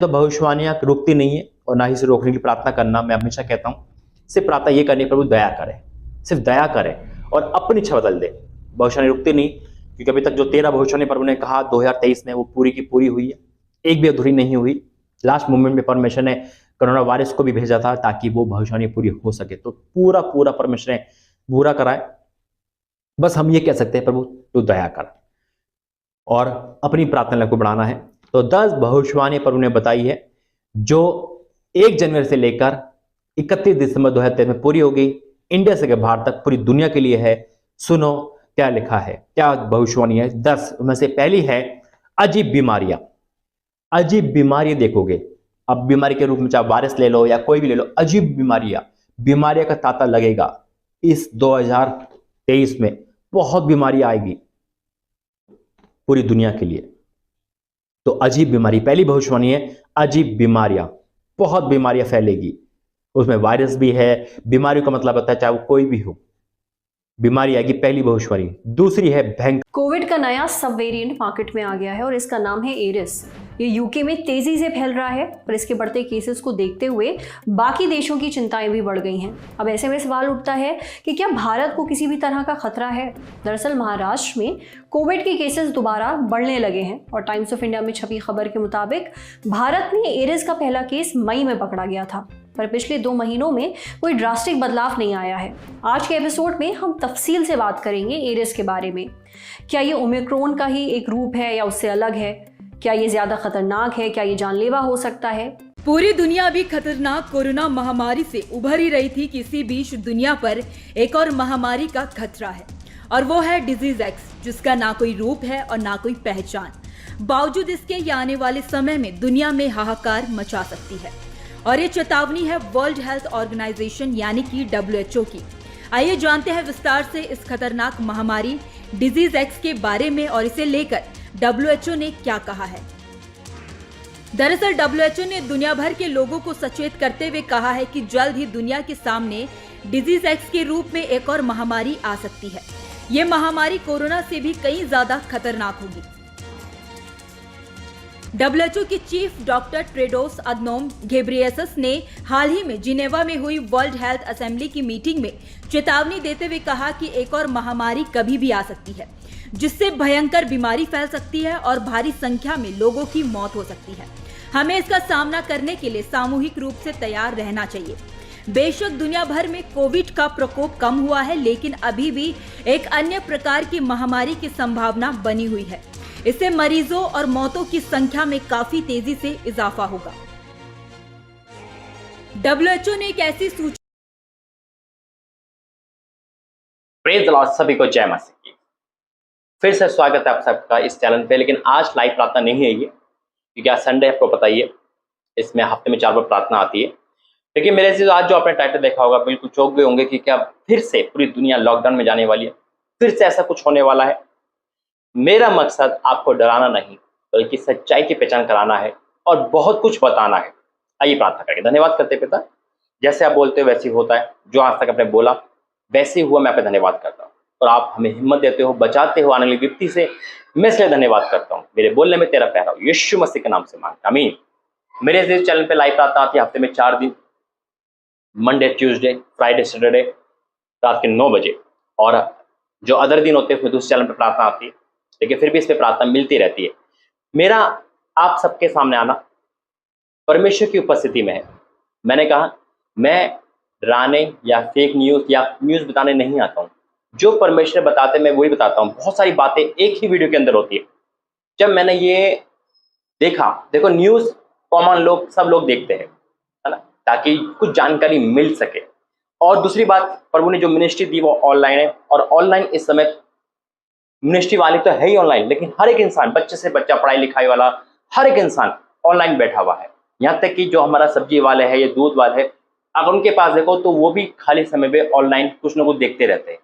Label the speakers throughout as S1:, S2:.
S1: तो भविष्यवाणियां रुकती नहीं है और ना ही इसे रोकने की प्रार्थना करना। मैं हमेशा कहता हूँ सिर्फ प्रार्थना ये करनी, प्रभु दया करे, सिर्फ दया करे और अपनी इच्छा बदल दे। भविष्यवाणी रुकती नहीं, क्योंकि अभी तक जो 13 भविष्यवाणी प्रभु ने कहा 2023 में, वो पूरी की पूरी हुई है, एक भी अधूरी नहीं हुई। लास्ट मोमेंट में परमेश्वर ने कोरोना वायरस को भी भेजा था ताकि वो भविष्यवाणी पूरी हो सके। तो पूरा पूरा परमेश्वर ने पूरा कराए। बस हम ये कह सकते हैं, प्रभु तू दया कर, और अपनी प्रार्थना को बढ़ाना है। तो 10 भविष्यवाणी प्रभु ने बताई है जो 1 जनवरी से लेकर 31 दिसंबर 2023 में पूरी होगी। इंडिया से बाहर तक पूरी दुनिया के लिए है। सुनो क्या लिखा है, क्या भविष्यवाणी है। 10 में से पहली है अजीब बीमारियां। अजीब बीमारी देखोगे, अब बीमारी के रूप में चाहे वायरस ले लो या कोई भी ले लो, अजीब बीमारियां का तांता लगेगा। इस 2023 में बहुत बीमारी आएगी पूरी दुनिया के लिए। तो अजीब बीमारी पहली भविष्यवाणी है। अजीब बीमारियां, बहुत बीमारियां फैलेगी, उसमें वायरस भी है। बीमारी का मतलब होता है चाहे वो कोई भी हो, बीमारी आएगी, पहली भविष्यवाणी। दूसरी है भयंकर।
S2: कोविड का नया सब वेरिएंट मार्केट में आ गया है और इसका नाम है एरिस। ये यूके में तेजी से फैल रहा है और इसके बढ़ते केसेस को देखते हुए बाकी देशों की चिंताएं भी बढ़ गई हैं। अब ऐसे में सवाल उठता है कि क्या भारत को किसी भी तरह का खतरा है। दरअसल महाराष्ट्र में कोविड के केसेस दोबारा बढ़ने लगे हैं और टाइम्स ऑफ इंडिया में छपी खबर के मुताबिक भारत में एरिस का पहला केस मई में पकड़ा गया था, पर पिछले 2 महीनों में कोई ड्रास्टिक बदलाव नहीं आया है। आज के एपिसोड में हम तफसील से बात करेंगे एरिस के बारे में। क्या ये ओमिक्रॉन का ही एक रूप है या उससे अलग है? क्या ये ज्यादा खतरनाक है? क्या ये जानलेवा हो सकता है?
S3: पूरी दुनिया अभी खतरनाक कोरोना महामारी से उभर ही रही थी कि इसी बीच दुनिया पर एक और महामारी का खतरा है, और वो है डिजीज एक्स, जिसका ना कोई रूप है और ना कोई पहचान। बावजूद इसके ये आने वाले समय में दुनिया में हाहाकार मचा सकती है, और ये चेतावनी है वर्ल्ड हेल्थ ऑर्गेनाइजेशन यानी कि WHO की। आइए जानते हैं विस्तार से इस खतरनाक महामारी डिजीज एक्स के बारे में और इसे लेकर WHO ने क्या कहा है। दरअसल WHO ने दुनिया भर के लोगों को सचेत करते हुए कहा है कि जल्द ही दुनिया के सामने डिजीज एक्स के रूप में एक और महामारी आ सकती है। ये महामारी कोरोना से भी कहीं ज्यादा खतरनाक होगी। WHO के chief doctor Tedros Adhanom Ghebreyesus ने हाल ही में जिनेवा में हुई वर्ल्ड हेल्थ असेंबली की मीटिंग में चेतावनी देते हुए कहा कि एक और महामारी कभी भी आ सकती है, जिससे भयंकर बीमारी फैल सकती है और भारी संख्या में लोगों की मौत हो सकती है। हमें इसका सामना करने के लिए सामूहिक रूप से तैयार रहना चाहिए। बेशक दुनिया भर में कोविड का प्रकोप कम हुआ है, लेकिन अभी भी एक अन्य प्रकार की महामारी की संभावना बनी हुई है। इससे मरीजों और मौतों की संख्या में काफी तेजी से इजाफा होगा। WHO ने एक ऐसी सूचना।
S1: प्रेज़ द लॉर्ड, सभी को जय मसीह की। फिर से स्वागत है आप सबका इस चैनल पे। लेकिन आज लाइव प्रार्थना नहीं है ये, क्योंकि आज संडे आपको पता ही है, इसमें हफ्ते में 4 बार प्रार्थना आती है। लेकिन मेरे से आज जो आपने टाइटल देखा होगा, बिल्कुल चौंक गए होंगे कि क्या फिर से पूरी दुनिया लॉकडाउन में जाने वाली है, फिर से ऐसा कुछ होने वाला है। मेरा मकसद आपको डराना नहीं, बल्कि सच्चाई की पहचान कराना है और बहुत कुछ बताना है। आइए प्रार्थना करेंगे। धन्यवाद करते पिता, जैसे आप बोलते हो वैसे ही होता है। जो आज तक आपने बोला वैसे ही हुआ, मैं आपका धन्यवाद करता हूँ। और आप हमें हिम्मत देते हो, बचाते हो आने वाली विपत्ति से, मैं इसलिए धन्यवाद करता हूँ। मेरे बोलने में तेरा प्यारा हो, यीशु मसीह के नाम से मांगता, आमीन। मेरे इस चैनल पे लाइव प्रार्थना आती है हफ्ते में 4 दिन, मंडे, ट्यूसडे, फ्राइडे, सैटरडे रात के 9 बजे। और जो अदर दिन होते हैं उसमें दूसरे चैनल पर प्रार्थना आती है, लेकिन फिर भी इस पर प्रार्थना मिलती रहती है। मेरा आप सबके सामने आना परमेश्वर की उपस्थिति में है। मैंने कहा मैं डराने या फेक न्यूज़ या न्यूज़ बताने नहीं आता हूँ। जो परमेश्वर बताते मैं वही बताता हूँ। बहुत सारी बातें एक ही वीडियो के अंदर होती है। जब मैंने ये देखा, देखो न्यूज़ कॉमन लोग, सब लोग देखते हैं, है ना, ताकि कुछ जानकारी मिल सके। और दूसरी बात, प्रभु ने जो मिनिस्ट्री दी वो ऑनलाइन है, और ऑनलाइन इस समय मिनिस्ट्री वाली तो है ही ऑनलाइन, लेकिन हर एक इंसान, बच्चे से बच्चा, पढ़ाई लिखाई वाला हर एक इंसान ऑनलाइन बैठा हुआ है। यहाँ तक कि जो हमारा सब्जी वाले है या दूध वाले है, अगर उनके पास देखो तो वो भी खाली समय में ऑनलाइन कुछ ना कुछ देखते रहते हैं।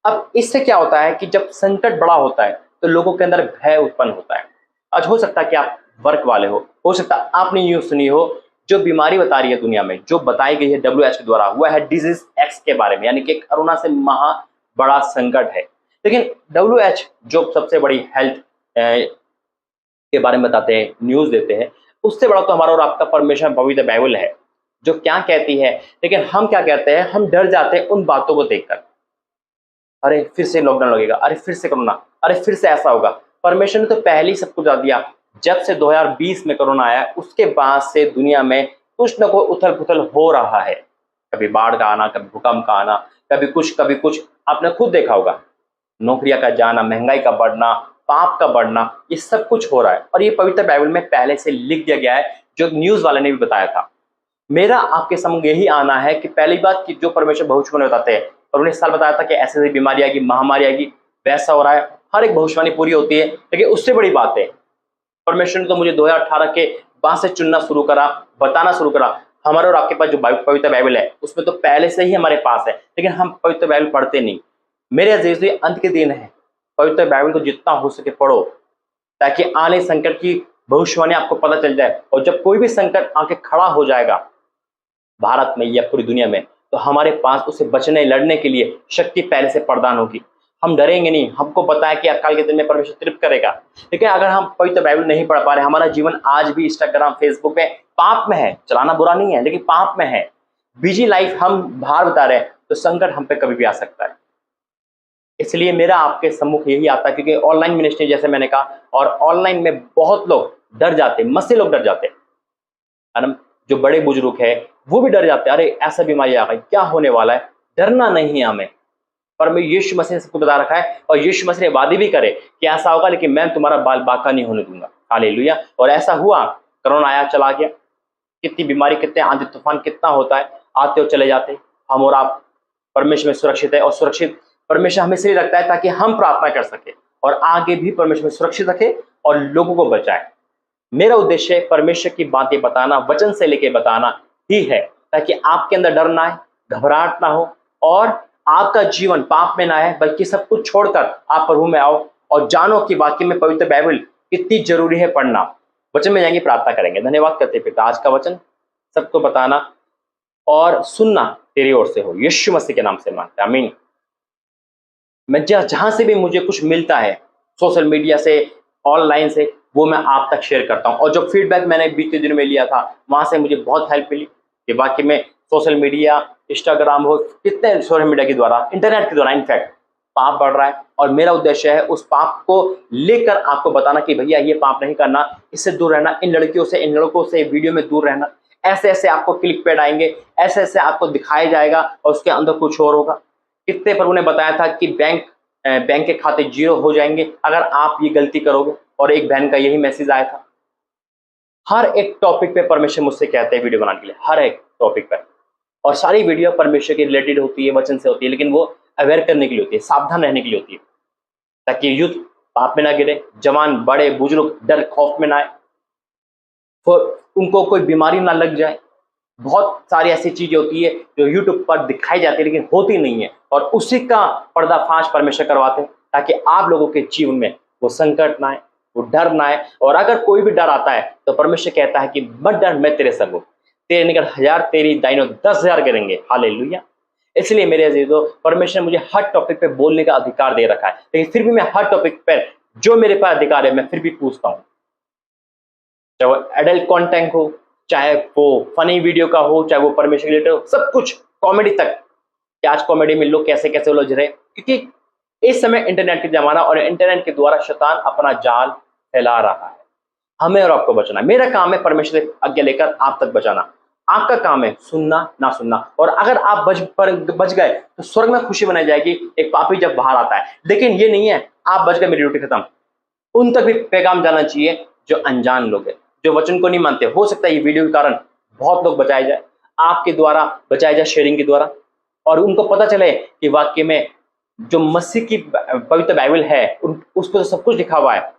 S1: अब इससे क्या होता है कि जब संकट बड़ा होता है तो लोगों के अंदर भय उत्पन्न होता है। आज हो सकता है कि आप वर्क वाले हो सकता है आपने न्यूज़ सुनी हो, जो बीमारी बता रही है दुनिया में, जो बताई गई है WHO के द्वारा, हुआ है डिजीज एक्स के बारे में, यानी कि कोरोना से महा बड़ा संकट है। लेकिन WHO जो सबसे बड़ी हेल्थ के बारे में बताते हैं, न्यूज़ देते हैं, उससे बड़ा तो हमारा और आपका परमेश्वर पवित्र बाइबल है जो क्या कहती है। लेकिन हम क्या कहते हैं, हम डर जाते हैं उन बातों को देखकर। अरे फिर से लॉकडाउन लगेगा, अरे फिर से कोरोना, अरे फिर से ऐसा होगा। परमेश्वर ने तो पहले ही सब कुछ बता दिया। जब से 2020 में कोरोना आया उसके बाद से दुनिया में कुछ न कोई उथल पुथल हो रहा है। कभी बाढ़ का आना, कभी भूकंप का आना, कभी कुछ आपने खुद देखा होगा। नौकरियां का जाना, महंगाई का बढ़ना, पाप का बढ़ना, ये सब कुछ हो रहा है। और ये पवित्र बाइबल में पहले से लिख दिया गया है, जो न्यूज वाले ने भी बताया था। मेरा आपके सामने यही आना है कि पहली बात कि जो परमेश्वर भविष्यवाणी बताते हैं, और उन्हें साल बताया था कि ऐसे ऐसी बीमारी आएगी, महामारी आएगी, वैसा हो रहा है। हर एक भविष्यवाणी पूरी होती है। लेकिन उससे बड़ी बात है, परमेश्वर ने तो मुझे 2018 के बाद से चुनना शुरू करा, बताना शुरू करा। हमारे और आपके पास जो पवित्र बाइबल है उसमें तो पहले से ही हमारे पास है, लेकिन हम पवित्र बाइबल पढ़ते नहीं। मेरे अजीज, ये अंत के दिन है, पवित्र बाइबल को जितना हो सके पढ़ो, ताकि आने संकट की भविष्यवाणी आपको पता चल जाए। और जब कोई भी संकट आके खड़ा हो जाएगा भारत में या पूरी दुनिया में, तो हमारे पास उसे बचने लड़ने के लिए शक्ति पहले से प्रदान होगी। हम डरेंगे नहीं। हमको पता है कि अकाल के दिन में परमेश्वर तृप्त करेगा। लेकिन अगर हम पवित्र बाइबल नहीं पढ़ पा रहे, हमारा जीवन आज भी इंस्टाग्राम, फेसबुक पे पाप में है। चलाना बुरा नहीं है, लेकिन पाप में है, बिजी लाइफ हम बाहर बता रहे हैं, तो संकट हम पे कभी भी आ सकता है। इसलिए मेरा आपके सम्मुख यही आता है, क्योंकि ऑनलाइन मिनिस्ट्री जैसे मैंने कहा, और ऑनलाइन में बहुत लोग डर जाते, मसीह लोग डर जाते हैं। जो बड़े बुजुर्ग है वो भी डर जाते हैं, अरे ऐसा बीमारी आ गई, क्या होने वाला है। डरना नहीं है हमें, पर मैं यीशु मसीह ने सबको बता रखा है, और यीशु मसीह ने वादी भी करे कि ऐसा होगा, लेकिन मैं तुम्हारा बाल बाका नहीं होने दूंगा। हालेलुया। और ऐसा हुआ, कोरोना आया, चला गया। कितनी बीमारी, कितने आंधी तूफान कितना होता है, आते हो चले जाते। हम और आप परमेश्वर में सुरक्षित है, और सुरक्षित परमेश्वर हमें इसलिए रखता है ताकि हम प्रार्थना कर सके और आगे भी परमेश्वर में सुरक्षित रखे और लोगों को बचाए। मेरा उद्देश्य परमेश्वर की बातें बताना, वचन से लेके बताना ही है, ताकि आपके अंदर डर ना आए, घबराहट ना हो, और आपका जीवन पाप में ना आए, बल्कि सब कुछ छोड़कर आप प्रभु में आओ और जानो कि वाकई में पवित्र बाइबल कितनी जरूरी है पढ़ना। वचन में जाएंगे, प्रार्थना करेंगे। धन्यवाद करते पिता, आज का वचन सबको बताना और सुनना तेरी ओर से हो, यीशु मसीह के नाम से मांगते हैं, आमीन। मैं जहां से भी मुझे कुछ मिलता है, सोशल मीडिया से, ऑनलाइन से, वो मैं आप तक शेयर करता हूं। और जो फीडबैक मैंने बीते दिनों में लिया था, वहां से मुझे बहुत हेल्प मिली कि वाकई में सोशल मीडिया, इंस्टाग्राम हो, कितने सोशल मीडिया के द्वारा, इंटरनेट के द्वारा इनफैक्ट पाप बढ़ रहा है। और मेरा उद्देश्य है उस पाप को लेकर आपको बताना कि भैया ये पाप नहीं करना, इससे दूर रहना, इन लड़कियों से, इन लड़कों से वीडियो में दूर रहना। ऐसे ऐसे आपको क्लिक पेड आएंगे, ऐसे ऐसे आपको दिखाया जाएगा और उसके अंदर कुछ और होगा। कितने प्रभु ने बताया था कि बैंक के खाते जीरो हो जाएंगे अगर आप ये गलती करोगे, और एक बहन का यही मैसेज आया था। हर एक टॉपिक पे परमेश्वर मुझसे कहते हैं वीडियो बनाने के लिए, हर एक टॉपिक पर। और सारी वीडियो परमेश्वर के रिलेटेड होती है, वचन से होती है, लेकिन वो अवेयर करने के लिए होती है, सावधान रहने के लिए होती है, ताकि यूथ पाप में ना गिरे, जवान बड़े बुजुर्ग डर खौफ में ना आए, उनको कोई बीमारी ना लग जाए। बहुत सारी ऐसी चीजें होती है जो यूट्यूब पर दिखाई जाती है लेकिन होती नहीं है, और उसी का पर्दाफाश परमेश्वर करवाते हैं, ताकि आप लोगों के जीवन में वो संकट ना आए, वो डर ना आए। और अगर कोई भी डर आता है तो परमेश्वर कहता है कि मत डर, मैं तेरे संग हूं, तेरे निकट 1000, तेरी दाहिनी 10,000 करेंगे। हालेलुया। इसलिए मेरे अजीजों, परमेश्वर ने मुझे हर टॉपिक पे बोलने का अधिकार दे रखा है, लेकिन फिर भी मैं हर टॉपिक पर जो मेरे पास अधिकार है मैं फिर भी पूछता हूँ। चाहे वो एडल्ट कंटेंट हो, चाहे वो फनी वीडियो का हो, चाहे वो परमेश्वर रिलेटेड हो, सब कुछ, कॉमेडी तक कि आज कॉमेडी में लोग कैसे कैसे उलझ रहे, क्योंकि इस समय इंटरनेट का जमाना, और इंटरनेट के द्वारा शैतान अपना जाल फैला रहा है। हमें और आपको बचाना, मेरा काम है परमेश्वर से आज्ञा लेकर आप तक बचाना, आपका काम है सुनना ना सुनना। और अगर आप बच गए तो स्वर्ग में खुशी बनाई जाएगी एक पापी जब बाहर आता है। लेकिन ये नहीं है आप बच गए मेरी ड्यूटी खत्म, उन तक भी पैगाम जाना चाहिए जो अनजान लोग हैं, जो वचन को नहीं मानते। हो सकता है ये वीडियो के कारण बहुत लोग बचाए जाए, आपके द्वारा बचाए जाए, शेयरिंग के द्वारा, और उनको पता चले कि वाकई में जो मसीह की पवित्र बाइबल है उस पर तो सब कुछ लिखा हुआ है,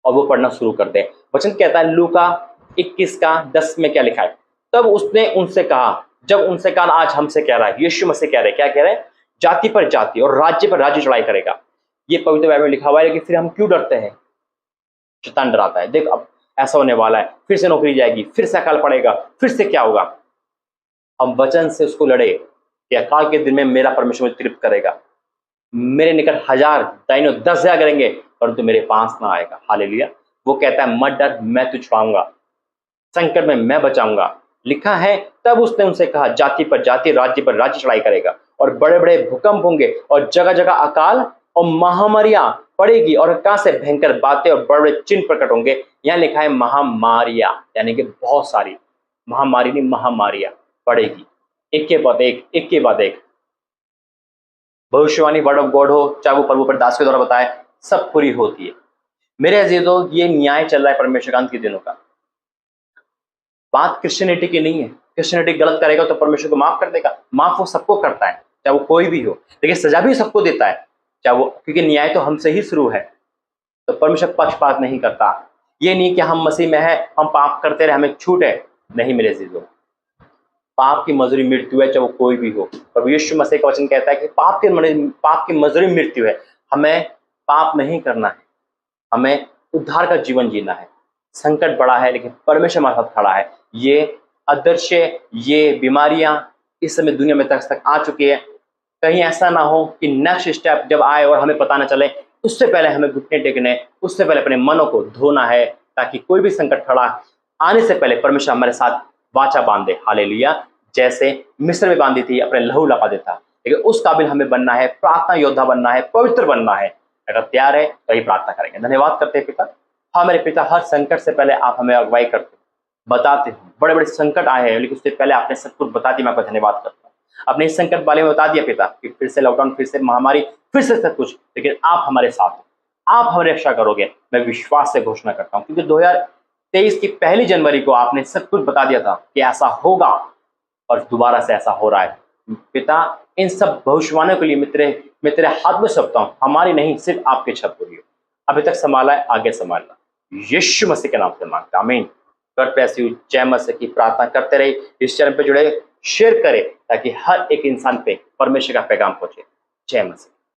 S1: और वो पढ़ना शुरू कर दे। वचन कहता है लूका 21:10 में क्या लिखा है, तब उसने उनसे कहा, जब उनसे कहा आज हमसे कह रहा है, यीशु मसीह कह रहे हैं, क्या कह रहे हैं, जाति पर जाति और राज्य पर राज्य चढ़ाई करेगा। ये पवित्र बाइबल में लिखा हुआ है, लेकिन फिर हम क्यों डरते हैं? शैतान डराता है, देख अब ऐसा होने वाला है, फिर से नौकरी जाएगी, फिर से अकाल पड़ेगा, फिर से क्या होगा। हम वचन से उसको लड़े कि अकाल के दिन में मेरा परमेश्वर मुझे तृप्त करेगा, मेरे निकट 1000, दाहिनी 10,000 करेंगे, परंतु मेरे पास ना आएगा। हालेलुया। वो कहता है मत डर, मैं तुझे छुड़ाऊंगा, संकट में मैं बचाऊंगा। लिखा है, तब उसने उनसे कहा, जाति पर जाति, राज्य पर राज्य चढ़ाई करेगा, और बड़े बड़े भूकंप होंगे, और जगह जगह अकाल और महामारियां पड़ेगी, और आकाश से भयंकर बातें और बड़े बड़े चिन्ह प्रकट होंगे। यहाँ लिखा है महामारियां, यानी कि बहुत सारी महामारी नहीं, महामारियां पड़ेगी, एक के बाद एक, एक के बाद एक। भविष्यवाणी वर्ड ऑफ गॉड हो, चाहे वो प्रभु प्रदास के द्वारा बताए, सब पूरी होती है। मेरे अजीजों, ये न्याय चल रहा है परमेश्वर के अंत के दिनों का। बात क्रिश्चियनिटी की नहीं है। क्रिश्चियनिटी गलत करेगा तो परमेश्वर को माफ कर देगा, माफ वो सबको करता है, चाहे वो कोई भी हो, लेकिन सजा भी सबको देता है, चाहे वो, क्योंकि न्याय तो हमसे ही शुरू है। तो परमेश्वर पक्षपात नहीं करता। ये नहीं कि हम मसीह में है, हम पाप करते रहे, हमें छूट है, नहीं मेरे अजीजों। पाप की मजदूरी मृत्यु है, चाहे वो कोई भी हो। प्रभु यीशु मसीह का वचन कहता है कि पाप की मजदूरी मृत्यु है। हमें पाप नहीं करना है, हमें उद्धार का जीवन जीना है। संकट बड़ा है, लेकिन परमेश्वर हमारे साथ खड़ा है। ये अदृश्य, ये बीमारियां इस समय दुनिया में तक आ चुकी है। कहीं ऐसा ना हो कि नेक्स्ट स्टेप जब आए और हमें पता ना चले, उससे पहले हमें घुटने टेकने, उससे पहले अपने मनों को धोना है, ताकि कोई भी संकट खड़ा आने से पहले परमेश्वर हमारे साथ वाचा बांध दे। हालेलुया। जैसे मिस्र में बांधी थी, अपने लहू लगा देता, लेकिन उस काबिल हमें बनना है, प्रार्थना योद्धा बनना है, पवित्र बनना है। अगर तैयार है तो ही प्रार्थना करेंगे। धन्यवाद करते हैं पिता। हाँ मेरे पिता, हर संकट से पहले आप हमें अगुवाई करते, बताते हो। बड़े बड़े संकट आए हैं, लेकिन उससे पहले आपने सब कुछ बता दिया। मैं आपका धन्यवाद करता हूँ। अपने इस संकट बारे में बता दिया पिता कि फिर से लॉकडाउन, फिर से महामारी, फिर से सब कुछ, लेकिन आप हमारे साथ हो, आप हमारी रक्षा करोगे। मैं विश्वास से घोषणा करता हूँ, क्योंकि 2023 की पहली जनवरी को आपने सब कुछ बता दिया था कि ऐसा होगा, और दोबारा से ऐसा हो रहा है। पिता, इन सब भविष्यवाणियों के लिए मैं तेरे हाथ में सौंपता हूँ। हमारी नहीं, सिर्फ आपके छत हो रही है। अभी तक संभाला है, आगे संभालना, यीशु मसीह के नाम से मांगता, आमीन। God bless you. जय मसीह की प्रार्थना करते रहे, इस चैनल पे जुड़े, शेयर करें, ताकि हर एक इंसान पे परमेश्वर का पैगाम पहुंचे। जय मसीह।